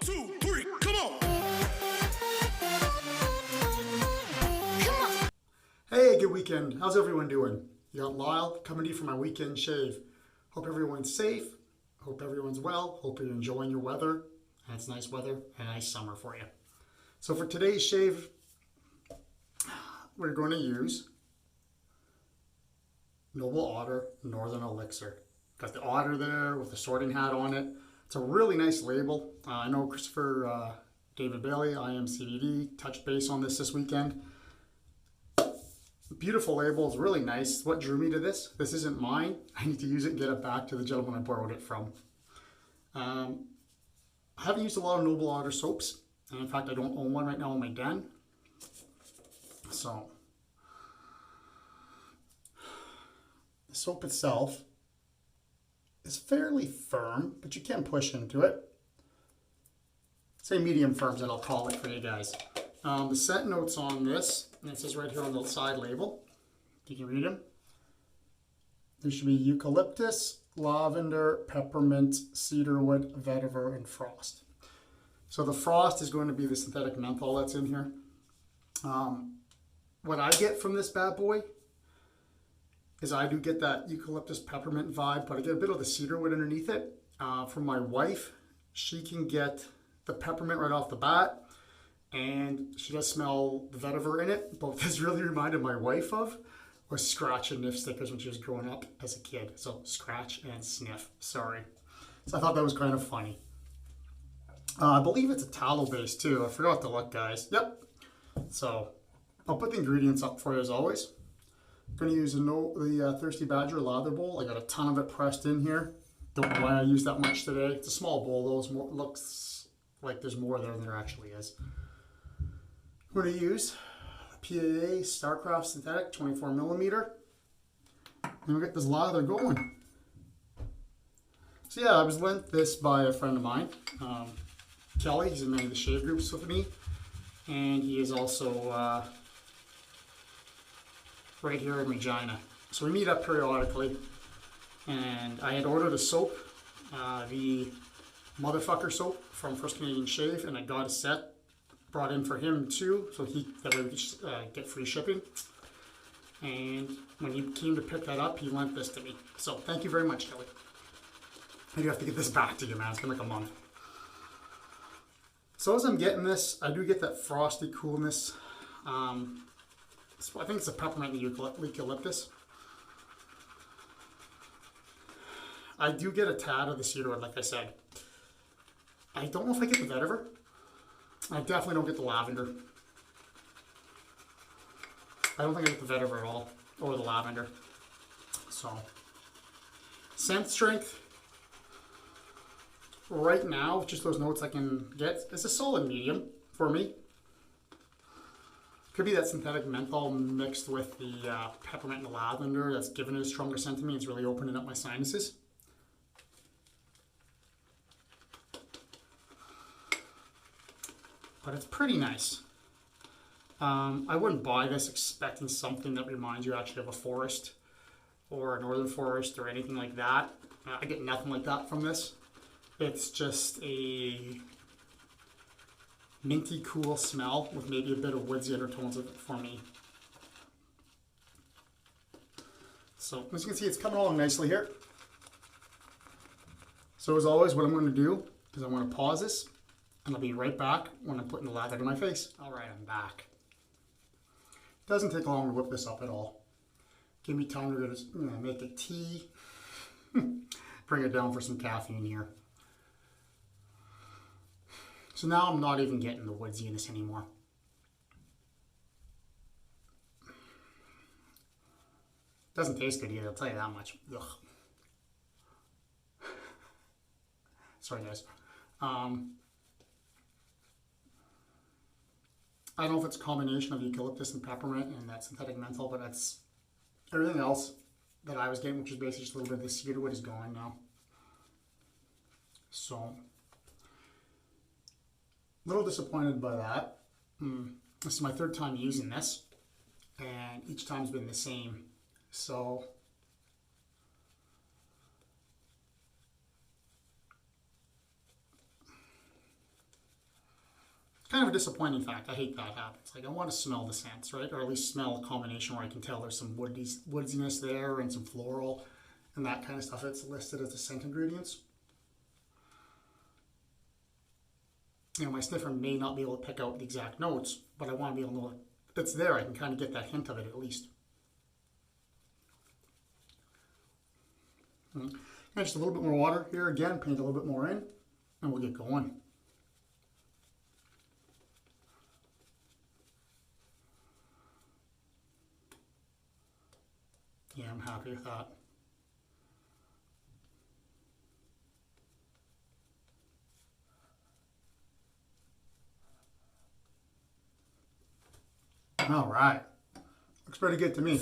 2, 3, come on! Hey, good weekend. How's everyone doing? You got Lyle coming to you for my weekend shave. Hope everyone's safe. Hope everyone's well. Hope you're enjoying your weather. And it's nice weather and a nice summer for you. So for today's shave, we're going to use Noble Otter Northern Elixir. Got the otter there with the sorting hat on it. It's a really nice label. I know Christopher David Bailey, IMCBD, touched base on this weekend. Beautiful label, it's really nice. What drew me to this? This isn't mine. I need to use it and get it back to the gentleman I borrowed it from. I haven't used a lot of Noble Otter soaps. And in fact, I don't own one right now in my den. So, the soap itself is fairly firm, but you can push into it. Say medium firm, that I'll call it for you guys. The scent notes on this, and it says right here on the side label, you can read them. There should be eucalyptus, lavender, peppermint, cedarwood, vetiver, and frost. So the frost is going to be the synthetic menthol that's in here. What I get from this bad boy is I do get that eucalyptus peppermint vibe, but I get a bit of the cedarwood underneath it. From my wife, she can get the peppermint right off the bat. And she does smell the vetiver in it, but what this really reminded my wife of was scratch and sniff stickers when she was growing up as a kid. So scratch and sniff, sorry. So I thought that was kind of funny. I believe it's a tallow base too. I forgot to look, guys. Yep. So I'll put the ingredients up for you as always. I'm going to use the Thirsty Badger lather bowl. I got a ton of it pressed in here. Don't know why I used that much today. It's a small bowl though. It looks like there's more there than there actually is. We're going to use PAA Starcraft synthetic 24 millimeter. And we'll get this lather going. So yeah, I was lent this by a friend of mine, Kelly. He's in many of the shave groups with me. And he is also right here in Regina. So we meet up periodically. And I had ordered a soap, the Motherfucker soap from First Canadian Shave, and I got a set brought in for him too, so that way we could get free shipping. And when he came to pick that up, he lent this to me. So thank you very much, Kelly. I do have to get this back to you, man. It's been like a month. So as I'm getting this, I do get that frosty coolness. I think it's a peppermint and eucalyptus. I do get a tad of the cedarwood, like I said. I don't know if I get the vetiver. I definitely don't get the lavender. I don't think I get the vetiver at all, or the lavender. So, scent strength, right now, just those notes I can get, is a solid medium for me. Could be that synthetic menthol mixed with the peppermint and the lavender that's giving it a stronger scent to me. It's really opening up my sinuses. But it's pretty nice. I wouldn't buy this expecting something that reminds you actually of a forest or a northern forest or anything like that. I get nothing like that from this. It's just a minty cool smell with maybe a bit of woodsy undertones of it for me. So as you can see, it's coming along nicely here. So as always, what I'm going to do is I'm going to pause this. And I'll be right back when I'm putting the lather to my face. All right, I'm back. Doesn't take long to whip this up at all. Give me time to just, make a tea. Bring it down for some caffeine here. So now I'm not even getting the woodsiness anymore. Doesn't taste good either, I'll tell you that much. Ugh. Sorry, guys. I don't know if it's a combination of eucalyptus and peppermint and that synthetic menthol, but that's everything else that I was getting, which is basically just a little bit of the cedarwood, is gone now. So, a little disappointed by that. This is my third time using this, and each time's been the same. So, kind of a disappointing fact. I hate that happens. Like I want to smell the scents, right? Or at least smell a combination where I can tell there's some woodiness there and some floral and that kind of stuff. It's listed as the scent ingredients. You know, my sniffer may not be able to pick out the exact notes, but I want to be able to know it's there. I can kind of get that hint of it at least. And just a little bit more water here again, paint a little bit more in, and we'll get going. Yeah, I'm happy with that. All right, looks pretty good to me.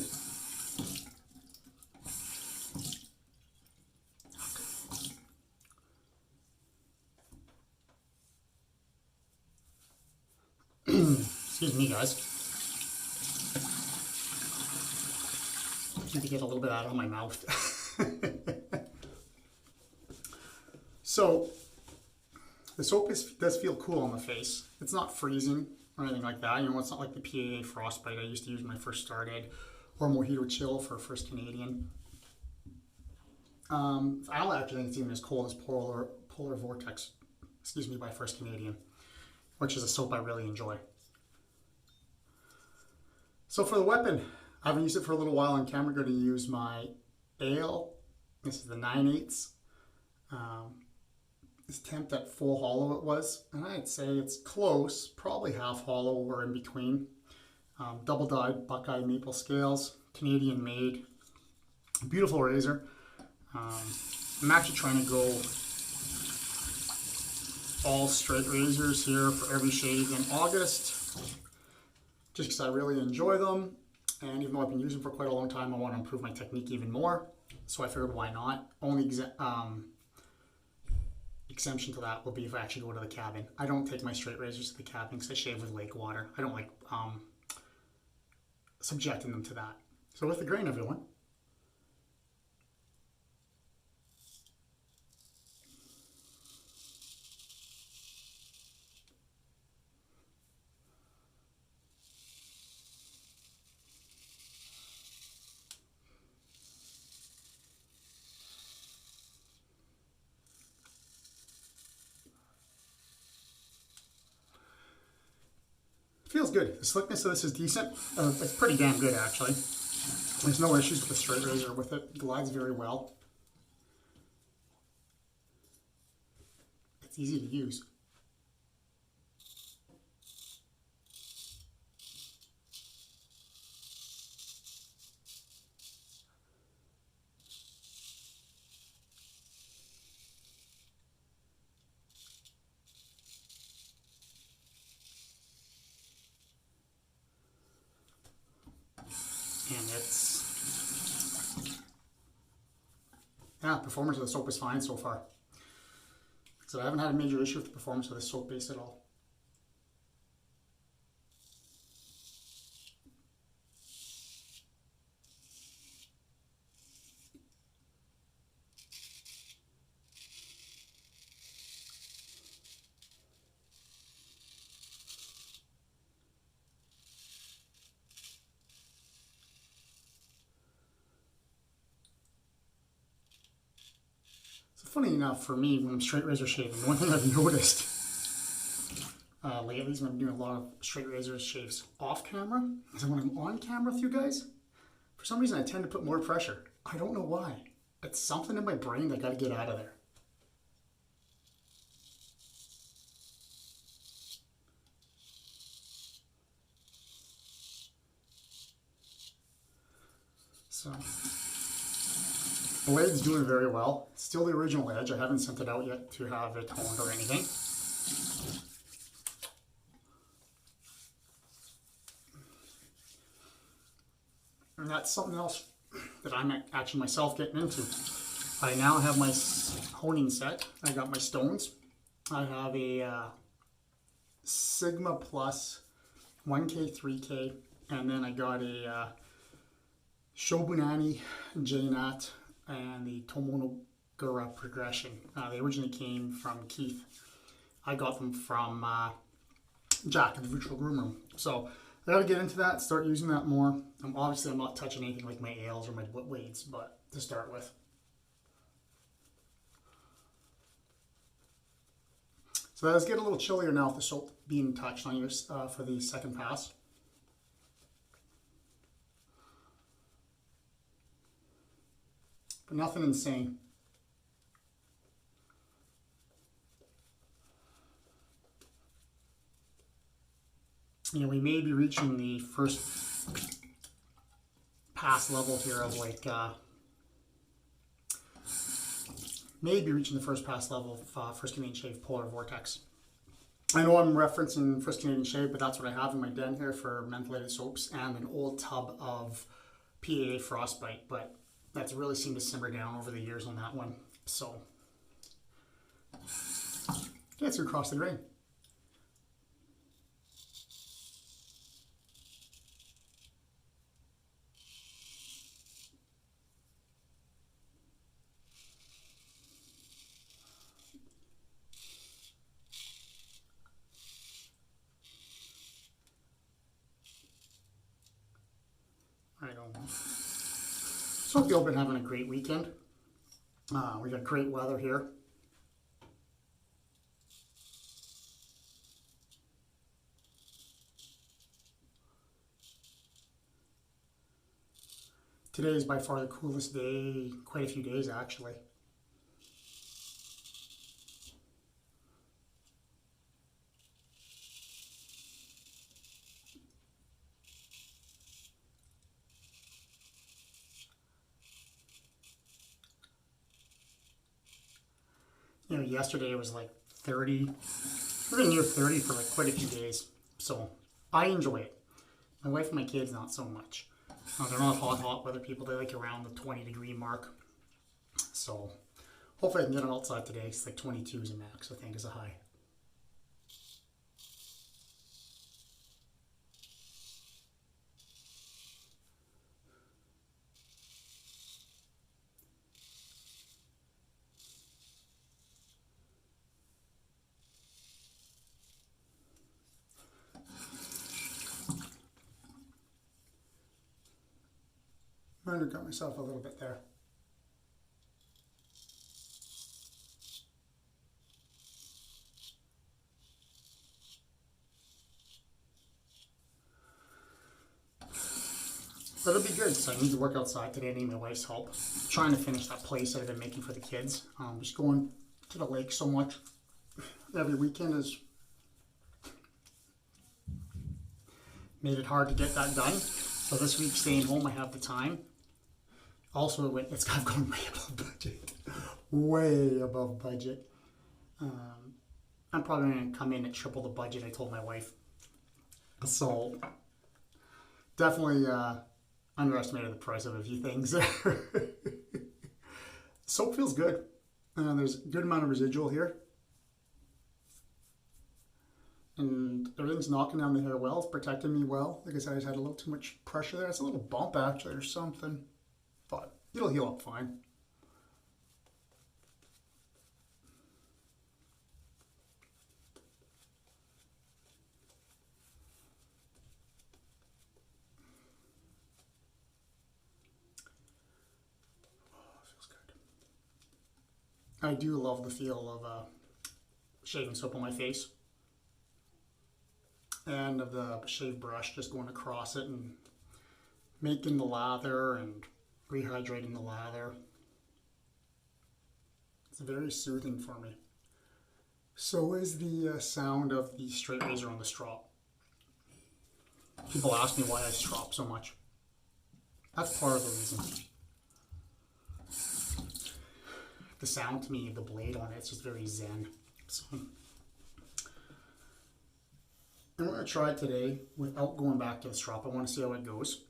Excuse me, guys. Need to get a little bit out of my mouth. So the soap does feel cool on the face. It's not freezing or anything like that. You know, it's not like the PAA Frostbite I used to use when I first started, or Mojito Chill for First Canadian. I don't actually think it's even as cold as Polar Vortex, excuse me, by First Canadian, which is a soap I really enjoy. So for the weapon, I haven't used it for a little while on camera. I'm going to use my ale. This is the 9/8. It's temped at full hollow it was, and I'd say it's close, probably half hollow or in between. Double dyed Buckeye maple scales, Canadian made. Beautiful razor. I'm actually trying to go all straight razors here for every shave in August, just because I really enjoy them. And even though I've been using them for quite a long time, I want to improve my technique even more. So I figured, why not? Only exemption to that will be if I actually go to the cabin. I don't take my straight razors to the cabin because I shave with lake water. I don't like subjecting them to that. So with the grain, everyone. Feels good. The slickness of this is decent. It's pretty damn good, actually. There's no issues with the straight razor with it. It glides very well. It's easy to use. And performance of the soap is fine so far. So I haven't had a major issue with the performance of the soap base at all. Funny enough, for me, when I'm straight razor shaving, one thing I've noticed lately is when I'm doing a lot of straight razor shaves off camera, is when I'm on camera with you guys, for some reason I tend to put more pressure. I don't know why. It's something in my brain that I gotta get out of there. So, blade's doing very well. Still the original edge. I haven't sent it out yet to have it honed or anything. And that's something else that I'm actually myself getting into. I now have my honing set. I got my stones. I have a Sigma Plus 1K, 3K, and then I got a Shobunani J-Nat and the Tomonogura Progression. They originally came from Keith. I got them from jack in the virtual groom room. So I gotta get into that, start using that more. Obviously I'm not touching anything like my ales or my weights, but to start with. So that does get a little chillier now with the soap being touched on yours for the second pass. But nothing insane. You know, we may be reaching the first pass level here of like, maybe reaching the first pass level of First Canadian Shave Polar Vortex. I know I'm referencing First Canadian Shave, but that's what I have in my den here for mentholated soaps and an old tub of PAA Frostbite, but that's really seemed to simmer down over the years on that one. So, yeah, it's across the drain. I don't know. So hope you all been having a great weekend. We got great weather here. Today is by far the coolest day, quite a few days actually. You know, yesterday it was like 30, really near 30 for like quite a few days. So I enjoy it. My wife and my kids, not so much. They're not hot weather people. They like around the 20-degree mark. So hopefully I can get them outside today. It's like 22 is a max, I think, is a high. I undercut myself a little bit there. But it'll be good, so I need to work outside today. I need my wife's help. I'm trying to finish that place that I've been making for the kids. Just going to the lake so much every weekend has made it hard to get that done. So this week, staying home, I have the time. Also, I've gone way above budget. Way above budget. I'm probably going to come in at triple the budget I told my wife. So, definitely underestimated the price of a few things there. Soap feels good. There's a good amount of residual here. And everything's knocking down the hair well. It's protecting me well. Like I said, I just had a little too much pressure there. It's a little bump actually or something. But it'll heal up fine. Oh, feels good. I do love the feel of shaving soap on my face. And of the shave brush just going across it and making the lather and rehydrating the lather. It's very soothing for me. So is the sound of the straight razor on the strop. People ask me why I strop so much. That's part of the reason. The sound to me of the blade on it, it's just very zen. So I'm going to try it today without going back to the strop. I want to see how it goes.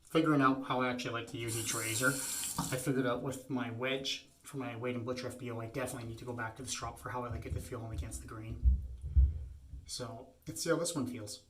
Figuring out how I actually like to use each razor. I figured out with my wedge for my Wade & Butcher FBO, I definitely need to go back to the strop for how I like it to feel against the grain. So let's see how this one feels.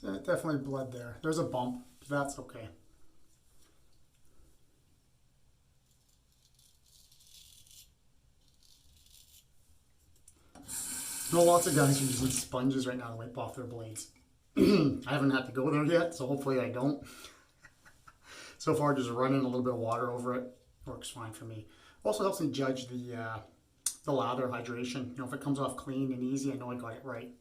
So it definitely bled there. There's a bump, but that's okay. I know lots of guys are using sponges right now to wipe off their blades. I haven't had to go there yet, so hopefully I don't. So far, just running a little bit of water over it works fine for me. Also helps me judge the lather hydration. You know, if it comes off clean and easy, I know I got it right.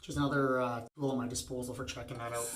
Just another tool at my disposal for checking that out.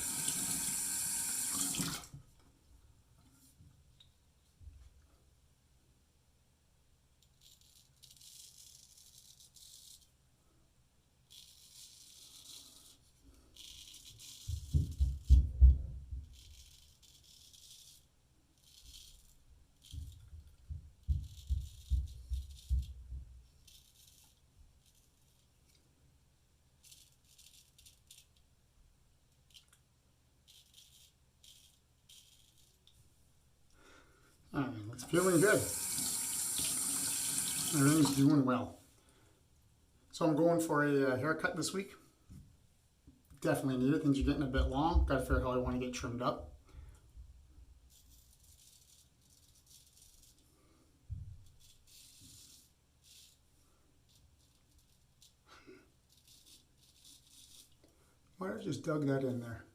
It's feeling good. Everything's doing well. So I'm going for a haircut this week. Definitely need it. Things are getting a bit long. Got to figure out how I want to get trimmed up. Why did I just dug that in there?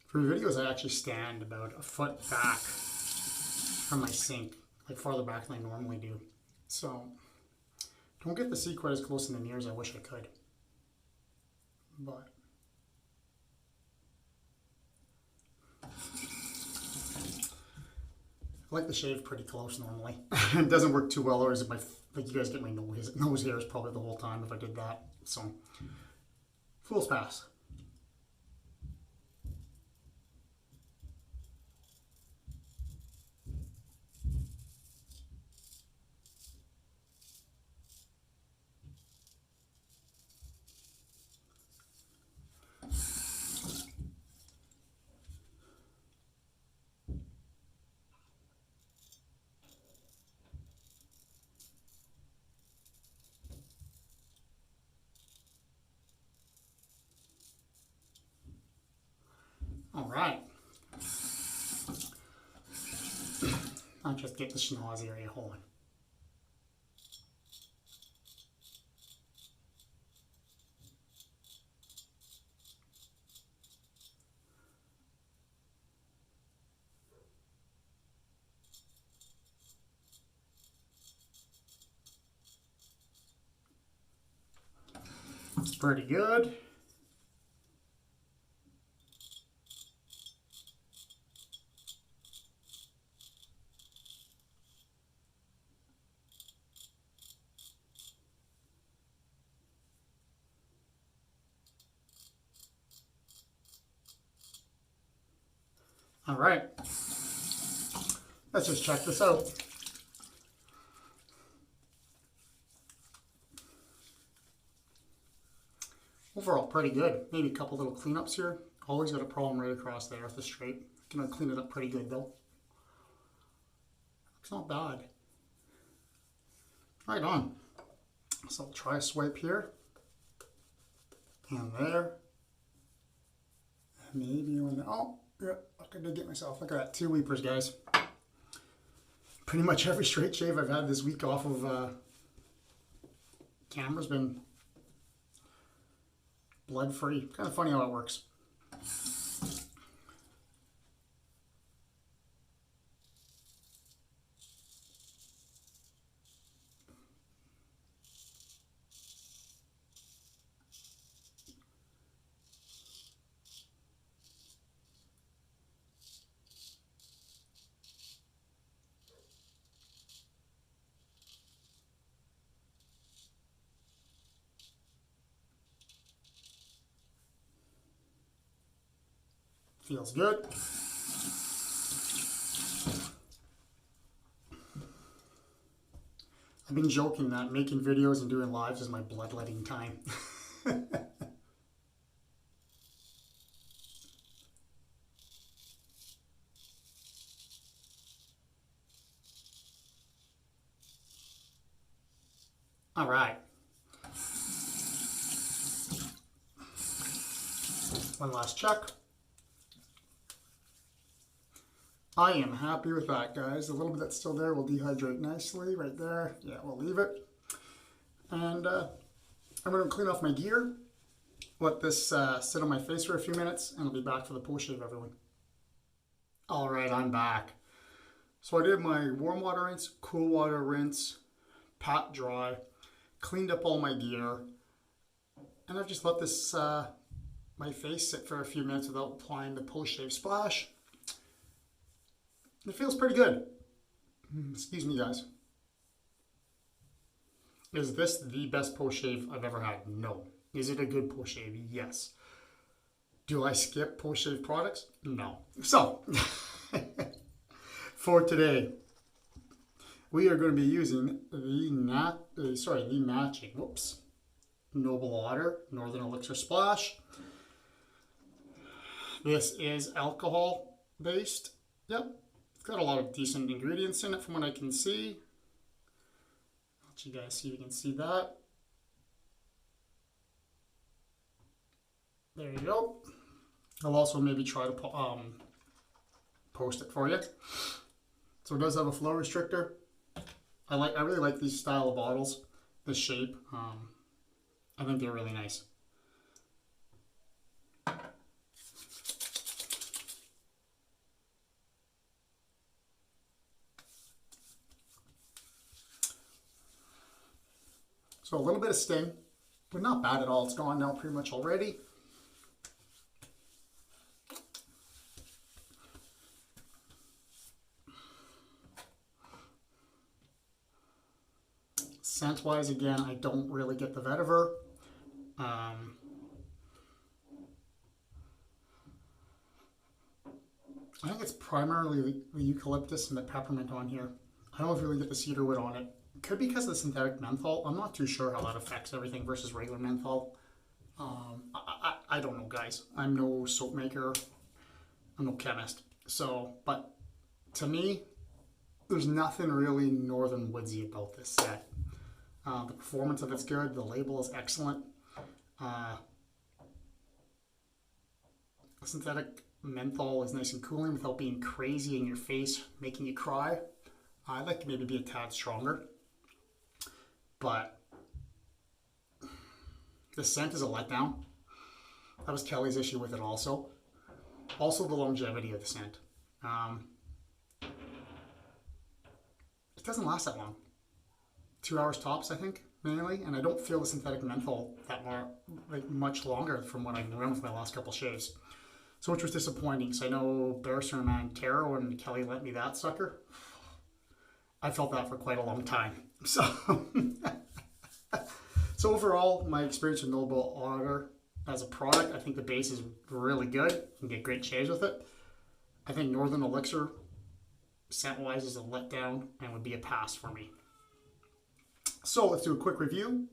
For videos, I actually stand about a foot back from my sink, like farther back than I normally do. So, don't get to see quite as close in the mirror as I wish I could. But I like to shave pretty close normally. It doesn't work too well, or is it my, like you guys get my nose hairs probably the whole time if I did that. So, fool's pass. All right. I'll just get the schnoz area going. It's pretty good. All right, let's just check this out. Overall, pretty good. Maybe a couple little cleanups here. Always got a problem right across there with the straight. Gonna clean it up pretty good though. It's not bad. Right on. So I'll try a swipe here. And there. Maybe on the, oh, yeah, I did get myself. Look at that, 2 weepers, guys. Pretty much every straight shave I've had this week off of camera's been blood free. Kind of funny how it works. Feels good. I've been joking that making videos and doing lives is my bloodletting time. All right. One last check. I am happy with that, guys. A little bit that's still there will dehydrate nicely right there. Yeah, we'll leave it. And I'm going to clean off my gear, let this sit on my face for a few minutes, and I'll be back for the post shave, everyone. All right, I'm back. So I did my warm water rinse, cool water rinse, pat dry, cleaned up all my gear, and I've just let this my face sit for a few minutes without applying the post shave splash. It feels pretty good. Excuse me, guys. Is this the best post shave I've ever had? No. Is it a good post shave? Yes. Do I skip post shave products? No. So, for today, we are going to be using the matching, Noble Otter Northern Elixir Splash. This is alcohol based. Yep. It's got a lot of decent ingredients in it from what I can see. I'll let you guys see if you can see that. There you go. I'll also maybe try to post it for you. So it does have a flow restrictor. I really like these style of bottles, this shape. I think they're really nice. So a little bit of sting, but not bad at all. It's gone now pretty much already. Scent-wise, again, I don't really get the vetiver. I think it's primarily the eucalyptus and the peppermint on here. I don't really get the cedarwood on it. Could be because of the synthetic menthol. I'm not too sure how that affects everything versus regular menthol. I don't know, guys. I'm no soap maker. I'm no chemist. So, but to me, there's nothing really northern woodsy about this set. The performance of it's good. The label is excellent. Synthetic menthol is nice and cooling without being crazy in your face, making you cry. I'd like to maybe be a tad stronger. But the scent is a letdown. That was Kelly's issue with it also. Also the longevity of the scent. It doesn't last that long. 2 hours tops, I think, mainly. And I don't feel the synthetic menthol that much longer from what I've been around for my last couple shaves. So which was disappointing. So I know Barrister and Mantero and Kelly lent me that sucker. I felt that for quite a long time. So, so overall, my experience with Noble Otter as a product, I think the base is really good. You can get great shaves with it. I think Northern Elixir, scent-wise, is a letdown and would be a pass for me. So let's do a quick review.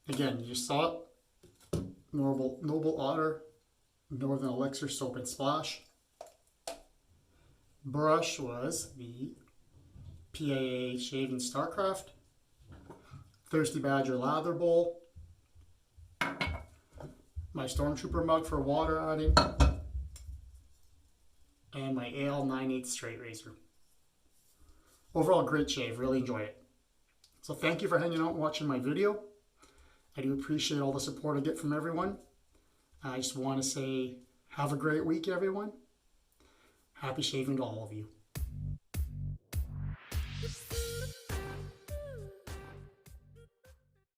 Again, you just saw it. Noble Otter Northern Elixir Soap and Splash. Brush was the PAA Starcraft. Thirsty Badger Lather Bowl. My Stormtrooper mug for water adding. And my AL 9/8 straight razor. Overall, great shave. Really enjoy it. So thank you for hanging out and watching my video. I do appreciate all the support I get from everyone. I just want to say, have a great week, everyone. Happy shaving to all of you.